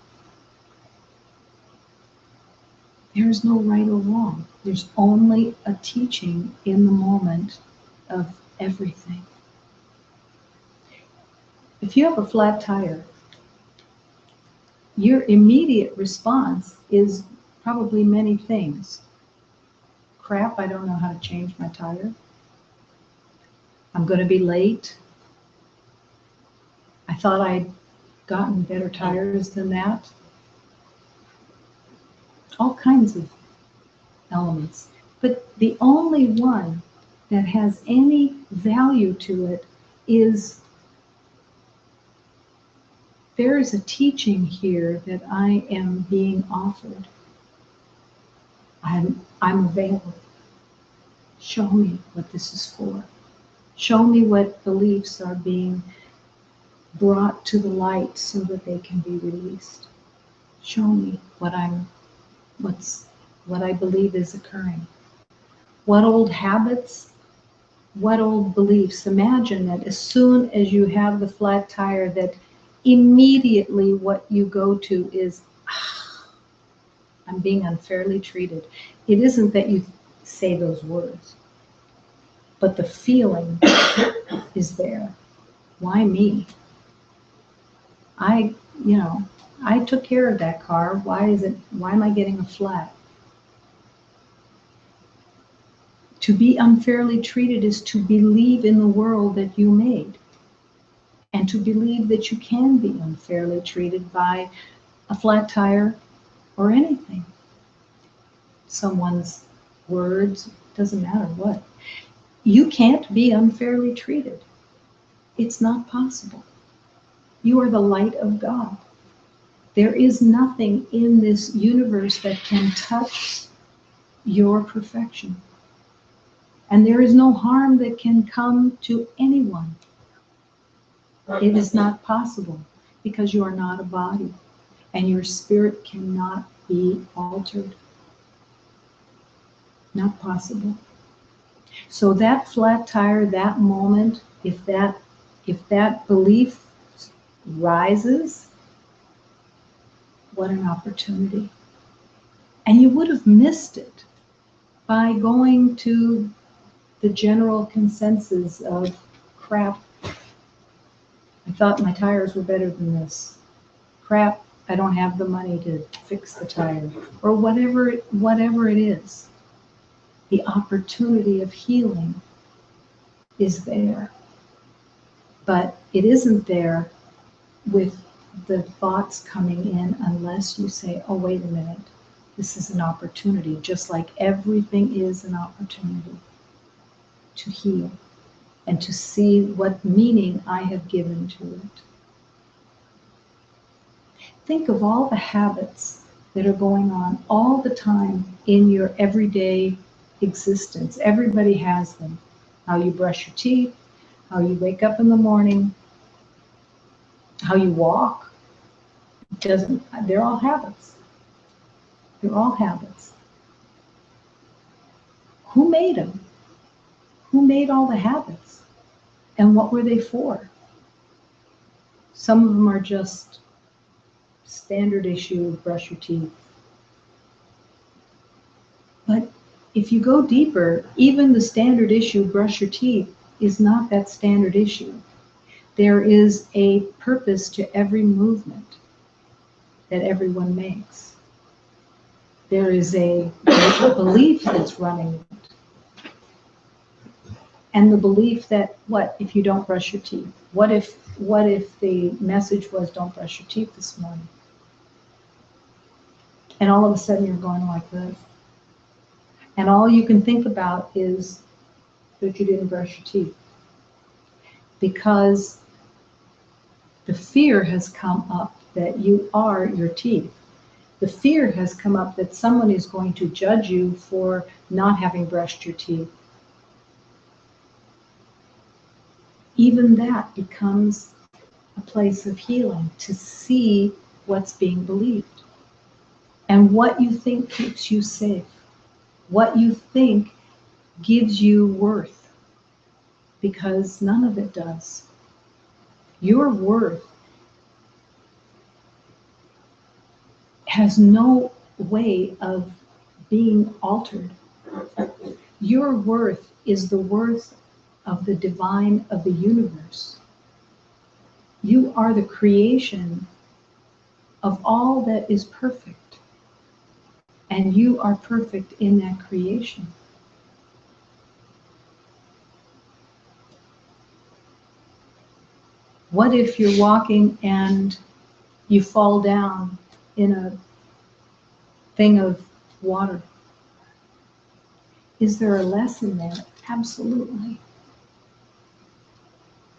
There is no right or wrong. There's only a teaching in the moment of everything. If you have a flat tire, your immediate response is probably many things. Crap, I don't know how to change my tire. I'm going to be late. I thought I'd gotten better tires than that. All kinds of elements. But the only one that has any value to it is there is a teaching here that I am being offered. I'm available. Show me what this is for. Show me what beliefs are being brought to the light so that they can be released. Show me what I believe is occurring. What old habits, what old beliefs. Imagine that as soon as you have the flat tire, that immediately what you go to is, I'm being unfairly treated. It isn't that you say those words, but the feeling is there. Why me? I took care of that car. Why am I getting a flat? To be unfairly treated is to believe in the world that you made, and to believe that you can be unfairly treated by a flat tire or anything. Someone's words, doesn't matter what. You can't be unfairly treated. It's not possible. You are the light of God. There is nothing in this universe that can touch your perfection. And there is no harm that can come to anyone. It is not possible because you are not a body and your spirit cannot be altered. Not possible. So that flat tire, that moment, if that belief rises, what an opportunity. And you would have missed it by going to the general consensus of crap. I thought my tires were better than this. Crap, I don't have the money to fix the tire. Or whatever it is. The opportunity of healing is there. But it isn't there with the thoughts coming in unless you say, oh, wait a minute. This is an opportunity, just like everything is an opportunity to heal and to see what meaning I have given to it. think of all the habits that are going on all the time in your everyday existence. Everybody has them. How you brush your teeth, how you wake up in the morning, how you walk. They're all habits. They're all habits. Who made them? Who made all the habits? And what were they for? Some of them are just standard issue, brush your teeth. But if you go deeper, even the standard issue, brush your teeth, is not that standard issue. There is a purpose to every movement that everyone makes. There is a belief that's running it. And the belief that, what if you don't brush your teeth? What if the message was, don't brush your teeth this morning? And all of a sudden you're going like this. And all you can think about is that you didn't brush your teeth. Because the fear has come up that you are your teeth. The fear has come up that someone is going to judge you for not having brushed your teeth. Even that becomes a place of healing, to see what's being believed. And what you think keeps you safe. What you think gives you worth. Because none of it does. Your worth has no way of being altered. Your worth is the worth of the divine, of the universe. You are the creation of all that is perfect. And you are perfect in that creation. What if you're walking and you fall down in a thing of water? Is there a lesson there? Absolutely.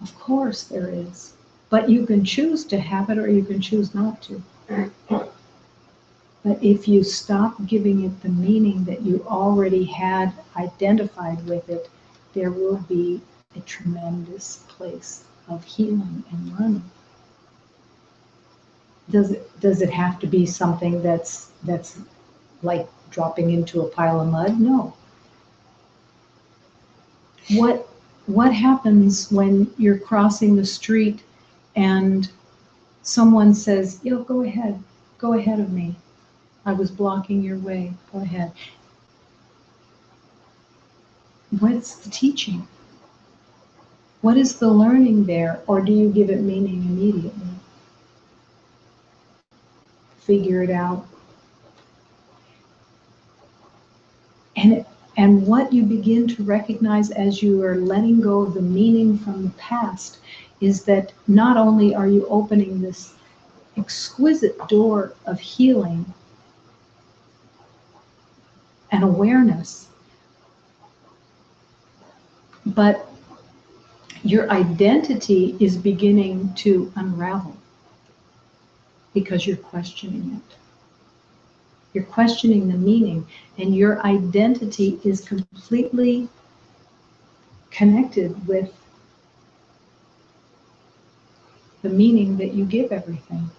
Of course there is. But you can choose to have it or you can choose not to. But if you stop giving it the meaning that you already had identified with it, there will be a tremendous place of healing and learning. Does it have to be something that's like dropping into a pile of mud? No. What happens when you're crossing the street and someone says, yo, go ahead of me. I was blocking your way, go ahead. What's the teaching? What is the learning there? Or do you give it meaning immediately? Figure it out. And what you begin to recognize as you are letting go of the meaning from the past is that not only are you opening this exquisite door of healing and awareness, but your identity is beginning to unravel because you're questioning it. You're questioning the meaning, and your identity is completely connected with the meaning that you give everything,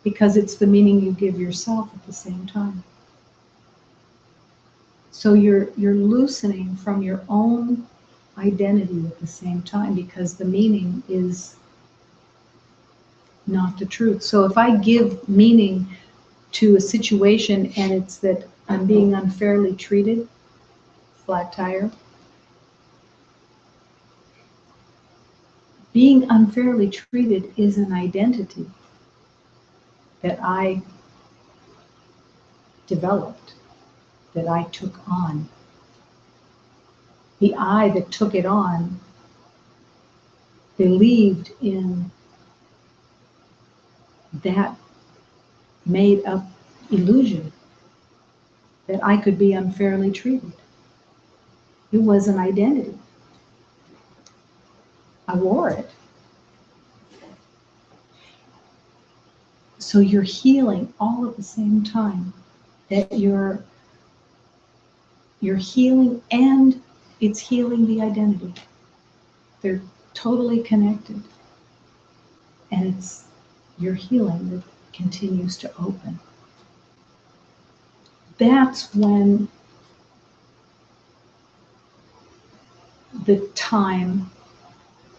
because it's the meaning you give yourself at the same time. So you're loosening from your own identity at the same time, because the meaning is not the truth. So if I give meaning to a situation and it's that I'm being unfairly treated, flat tire. Being unfairly treated is an identity that I developed, that I took on. The I that took it on believed in that made up illusion that I could be unfairly treated. It was an identity. I wore it. So you're healing all at the same time. That you're healing, and it's healing the identity. They're totally connected. And it's your healing that continues to open. That's when the time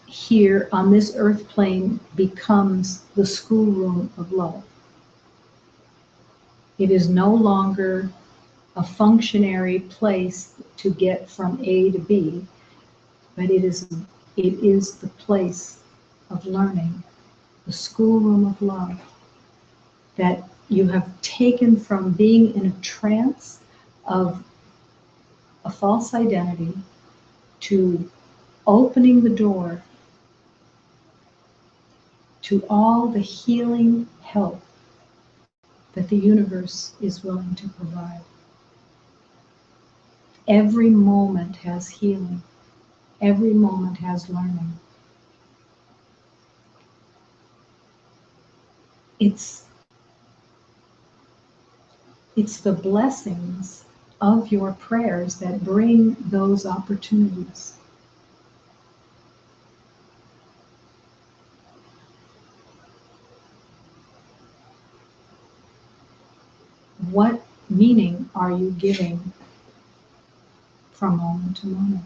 here on this earth plane becomes the schoolroom of love. It is no longer a functionary place to get from A to B, but it is the place of learning, the schoolroom of love, that you have taken from being in a trance of a false identity to opening the door to all the healing help that the universe is willing to provide. Every moment has healing. Every moment has learning. It's the blessings of your prayers that bring those opportunities. What meaning are you giving from moment to moment?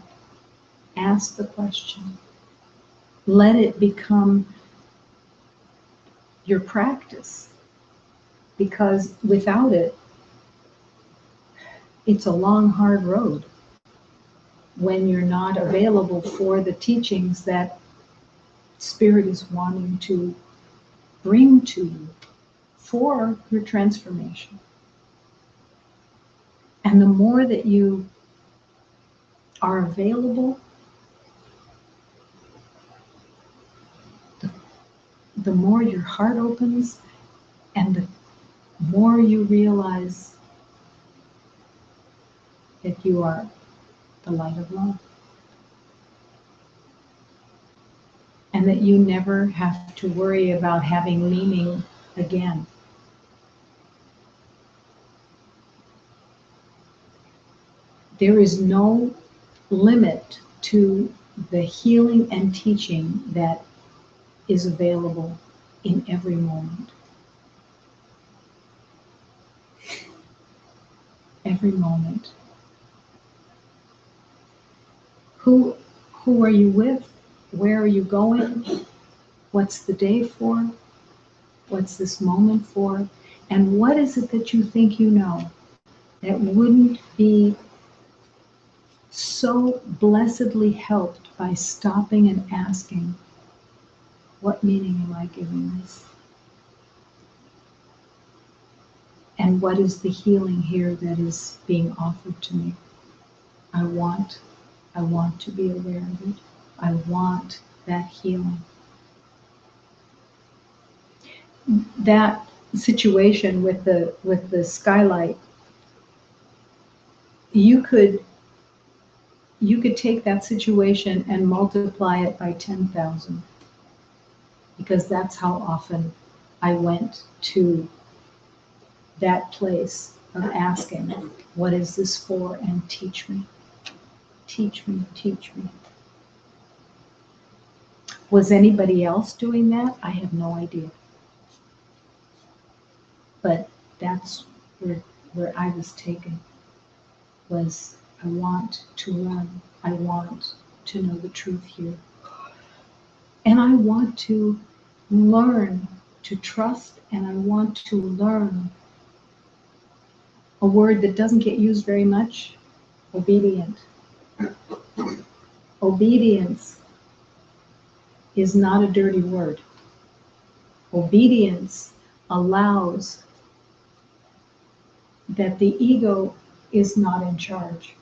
Ask the question. Let it become your practice, because without it, it's a long, hard road when you're not available for the teachings that Spirit is wanting to bring to you for your transformation. And the more that you are available, the more your heart opens, and the more you realize that you are the light of love. And that you never have to worry about having meaning again. There is no limit to the healing and teaching that is available in every moment. Every moment. Who are you with? Where are you going? What's the day for? What's this moment for? And what is it that you think you know that wouldn't be so blessedly helped by stopping and asking, what meaning am I giving this? And what is the healing here that is being offered to me? I want to be aware of it. I want that healing. That situation with the skylight, you could take that situation and multiply it by 10,000, because that's how often I went to that place of asking, what is this for? And teach me, teach me, teach me. Was anybody else doing that? I have no idea. But that's where I was taken, was I want to learn. I want to know the truth here. And I want to learn to trust, and I want to learn a word that doesn't get used very much, obedient. Obedience is not a dirty word. Obedience allows that the ego is not in charge,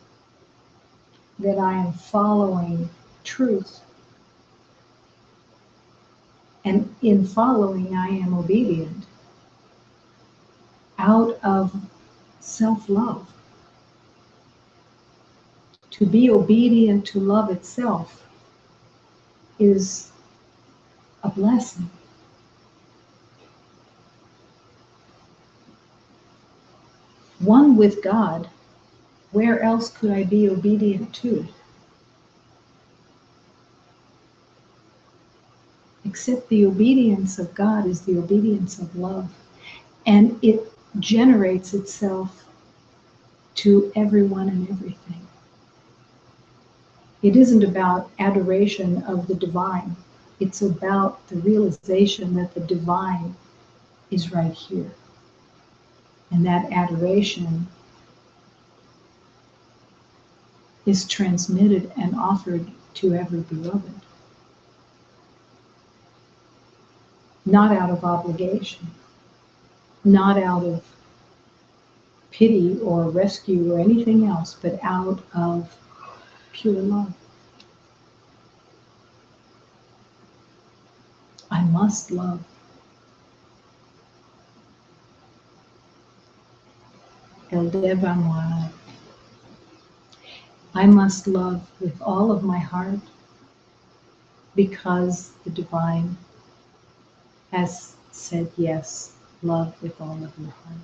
that I am following truth. And in following, I am obedient out of self-love. To be obedient to love itself is a blessing. one with God, where else could I be obedient to? Except the obedience of God is the obedience of love. And it generates itself to everyone and everything. It isn't about adoration of the divine. It's about the realization that the divine is right here. And that adoration is transmitted and offered to every beloved. Not out of obligation, not out of pity or rescue or anything else, but out of pure love. I must love. El Devamoir. I must love with all of my heart because the divine has said yes, love with all of your heart.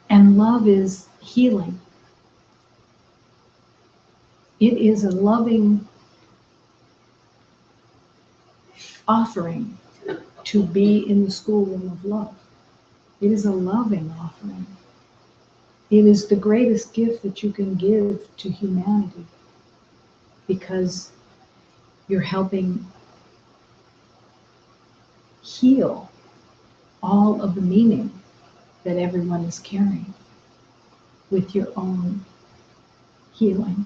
And love is healing. It is a loving offering to be in the schoolroom of love. It is a loving offering. It is the greatest gift that you can give to humanity because you're helping heal all of the meaning that everyone is carrying with your own healing.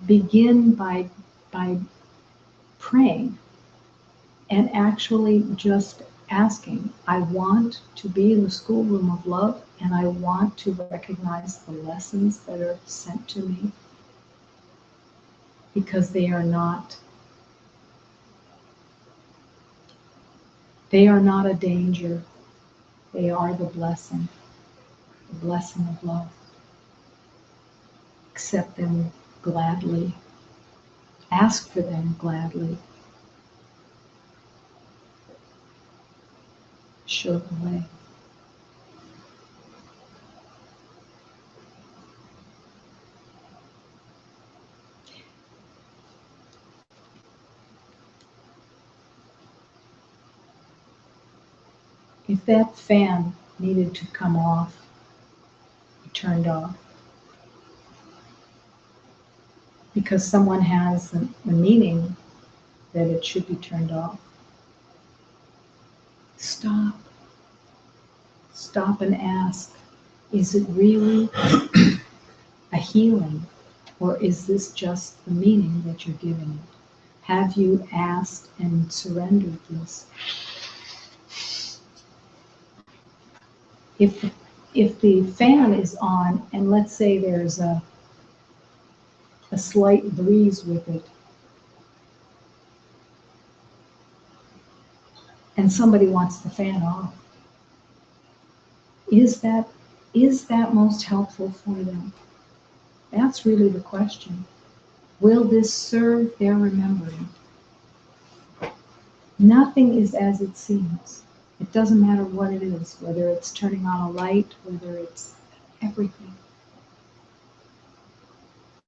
Begin by praying and actually just asking, I want to be in the schoolroom of love, and I want to recognize the lessons that are sent to me because they are not a danger. They are the blessing of love. Accept them gladly. Ask for them gladly. Show the way. If that fan needed to come off, be turned off, because someone has a meaning that it should be turned off, stop. Stop and ask, is it really a healing, or is this just the meaning that you're giving it? Have you asked and surrendered this? If the fan is on, and let's say there's a slight breeze with it, and somebody wants the fan off, is that most helpful for them? That's really the question. Will this serve their remembering? Nothing is as it seems. It doesn't matter what it is, whether it's turning on a light, whether it's everything.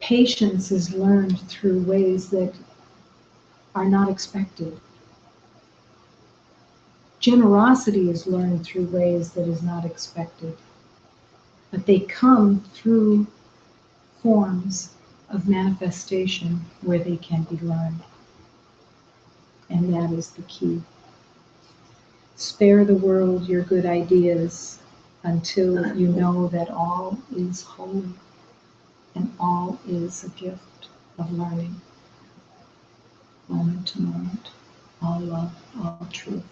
Patience is learned through ways that are not expected. Generosity is learned through ways that is not expected. But they come through forms of manifestation where they can be learned. And that is the key. Spare the world your good ideas until you know that all is holy and all is a gift of learning, moment to moment, all love, all truth.